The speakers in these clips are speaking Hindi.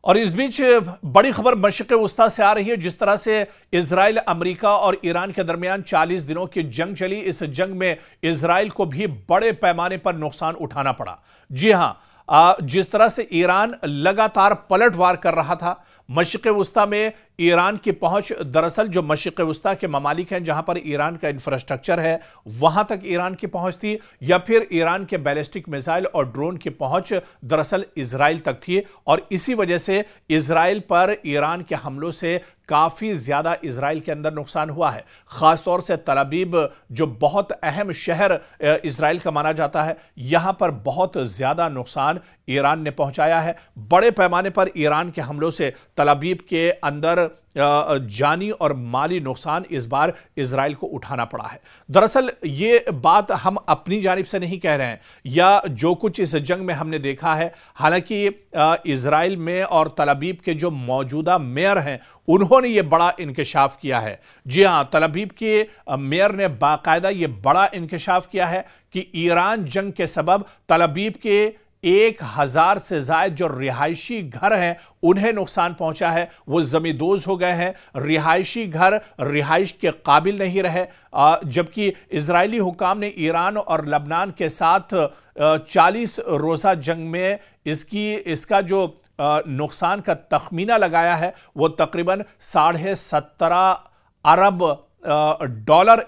और इस बीच बड़ी खबर मशरिक़ वस्ता से आ रही है। जिस तरह से इजराइल, अमेरिका और ईरान के दरमियान 40 दिनों की जंग चली, इस जंग में इजराइल को भी बड़े पैमाने पर नुकसान उठाना पड़ा। जी हां, जिस तरह से ईरान लगातार पलटवार कर रहा था मशरिक़ वस्ता में, ईरान की पहुंच, दरअसल जो मशरिक़ वस्ता के ममालिक हैं जहां पर ईरान का इंफ्रास्ट्रक्चर है वहां तक ईरान की पहुंच थी, या फिर ईरान के बैलिस्टिक मिसाइल और ड्रोन की पहुंच दरअसल इजराइल तक थी। और इसी वजह से इजराइल पर ईरान के हमलों से काफी ज्यादा इजराइल के अंदर नुकसान हुआ है। खासतौर से तल अवीव, जो बहुत अहम शहर इजराइल का माना जाता है, यहां पर बहुत ज्यादा नुकसान ईरान ने पहुंचाया है। बड़े पैमाने पर ईरान के हमलों से तल अवीव के अंदर जानी और माली नुकसान इस बार इजराइल को उठाना पड़ा है। दरअसल ये बात हम अपनी जानिब से नहीं कह रहे हैं, या जो कुछ इस जंग में हमने देखा है। हालांकि इजराइल में और तल अवीव के जो मौजूदा मेयर हैं उन्होंने ये बड़ा इंकशाफ किया है। जी हां, तल अवीव के मेयर ने बाकायदा ये बड़ा इंकशाफ किया है कि ईरान जंग के सबब तल अवीव के 1000 से ज्यादा जो रिहायशी घर हैं उन्हें नुकसान पहुंचा है। वो जमींदोज हो गए हैं, रिहायशी घर रिहाइश के काबिल नहीं रहे। जबकि इजरायली हुकाम ने ईरान और लबनान के साथ 40 रोजा जंग में इसका जो नुकसान का तखमीना लगाया है वो तकरीबन $17.5 अरब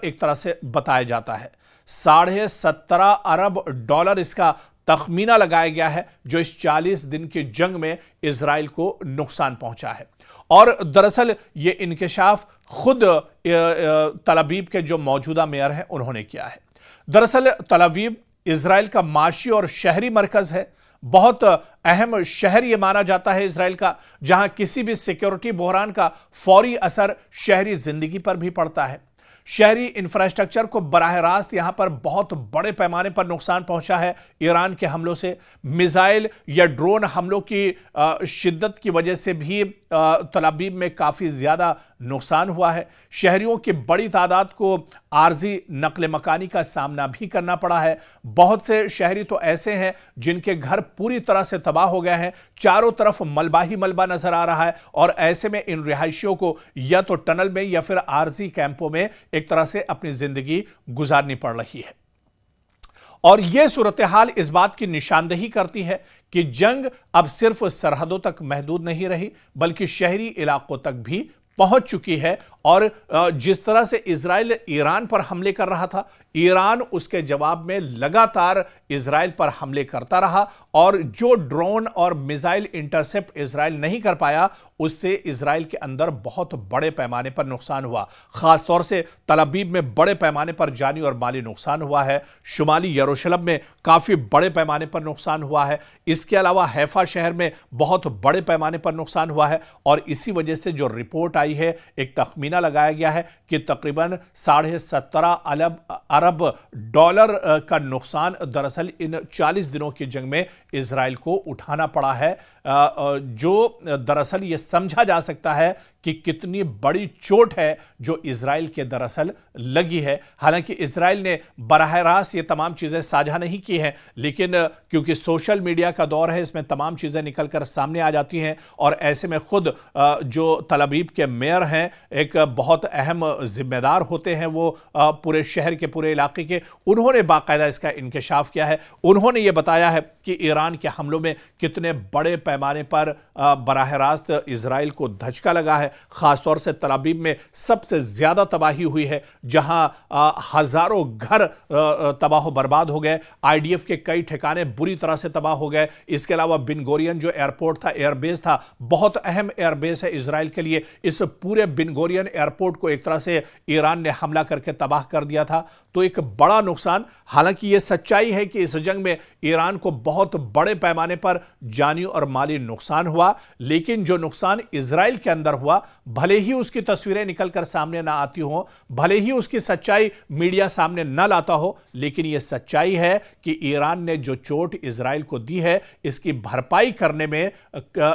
एक तरह से बताया जाता है। $17.5 अरब इसका तखमीना लगाया गया है जो इस 40 दिन की जंग में इजराइल को नुकसान पहुंचा है। और दरअसल ये इंकशाफ खुद तल अवीव के जो मौजूदा मेयर हैं उन्होंने किया है। दरअसल तल अवीव इजराइल का माशी और शहरी मरकज है, बहुत अहम शहर यह माना जाता है इजराइल का, जहां किसी भी सिक्योरिटी बहरान का फौरी असर शहरी जिंदगी पर भी पड़ता है। शहरी इंफ्रास्ट्रक्चर को बराह रास्त यहां पर बहुत बड़े पैमाने पर नुकसान पहुंचा है ईरान के हमलों से। मिसाइल या ड्रोन हमलों की शिद्दत की वजह से भी तल अवीव में काफी ज्यादा नुकसान हुआ है। शहरियों की बड़ी तादाद को आर्जी नकल मकानी का सामना भी करना पड़ा है। बहुत से शहरी तो ऐसे हैं जिनके घर पूरी तरह से तबाह हो गए हैं, चारों तरफ मलबा ही मलबा नजर आ रहा है। और ऐसे में इन रिहायशियों को या तो टनल में या फिर आर्जी कैंपों में एक तरह से अपनी जिंदगी गुजारनी पड़ रही है। और यह सूरत हाल इस बात की निशानदेही करती है कि जंग अब सिर्फ सरहदों तक महदूद नहीं रही, बल्कि शहरी इलाकों तक भी पहुंच चुकी है। और जिस तरह से इजराइल ईरान पर हमले कर रहा था, ईरान उसके जवाब में लगातार इजराइल पर हमले करता रहा। और जो ड्रोन और मिसाइल इंटरसेप्ट इजराइल नहीं कर पाया, उससे इजराइल के अंदर बहुत बड़े पैमाने पर नुकसान हुआ। खासतौर से तल अवीव में बड़े पैमाने पर जानी और माली नुकसान हुआ है। शुमाली यरूशलेम में काफी बड़े पैमाने पर नुकसान हुआ है। इसके अलावा हैफा शहर में बहुत बड़े पैमाने पर नुकसान हुआ है। और इसी वजह से जो रिपोर्ट आई है, एक तखमीना लगाया गया है कि तकरीबन $17.5 अरब का नुकसान दरअसल इन 40 दिनों की जंग में इजराइल को उठाना पड़ा है, जो दरअसल यह समझा जा सकता है कि कितनी बड़ी चोट है जो इजराइल के दरअसल लगी है। हालांकि इजराइल ने बराह रास्त ये तमाम चीजें साझा नहीं की हैं, लेकिन क्योंकि सोशल मीडिया का दौर है, इसमें तमाम चीजें निकलकर सामने आ जाती हैं। और ऐसे में खुद जो तल अवीव के मेयर हैं, एक बहुत अहम जिम्मेदार होते हैं वो पूरे शहर के, पूरे इलाके के, उन्होंने बाकायदा इसका इंकशाफ किया है। उन्होंने ये बताया है कि ईरान के हमलों में कितने बड़े पैमाने पर बराह रास्त इजराइल को धचका लगा है। खासतौर से तल अवीव में सबसे ज्यादा तबाही हुई है, जहां हजारों घर तबाह बर्बाद हो गए। आईडीएफ के कई ठिकाने बुरी तरह से तबाह हो गए। इसके अलावा बिन गोरियन जो एयरपोर्ट था, एयरबेस था, बहुत अहम एयरबेस है इजराइल के लिए, इस पूरे बिन गोरियन एयरपोर्ट को एक तरह से ईरान ने हमला करके तबाह कर दिया था। तो एक बड़ा नुकसान। हालांकि यह सच्चाई है कि इस जंग में ईरान को बहुत बड़े पैमाने पर जानी और माली नुकसान हुआ, लेकिन जो नुकसान इजराइल के अंदर हुआ, भले ही उसकी तस्वीरें निकलकर सामने ना आती हो, भले ही उसकी सच्चाई मीडिया सामने ना लाता हो, लेकिन यह सच्चाई है कि ईरान ने जो चोट इजराइल को दी है, इसकी भरपाई करने में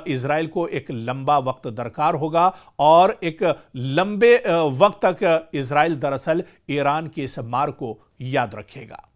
इजराइल को एक लंबा वक्त दरकार होगा। और एक लंबे वक्त तक इजराइल दरअसल ईरान की इस मार को याद रखेगा।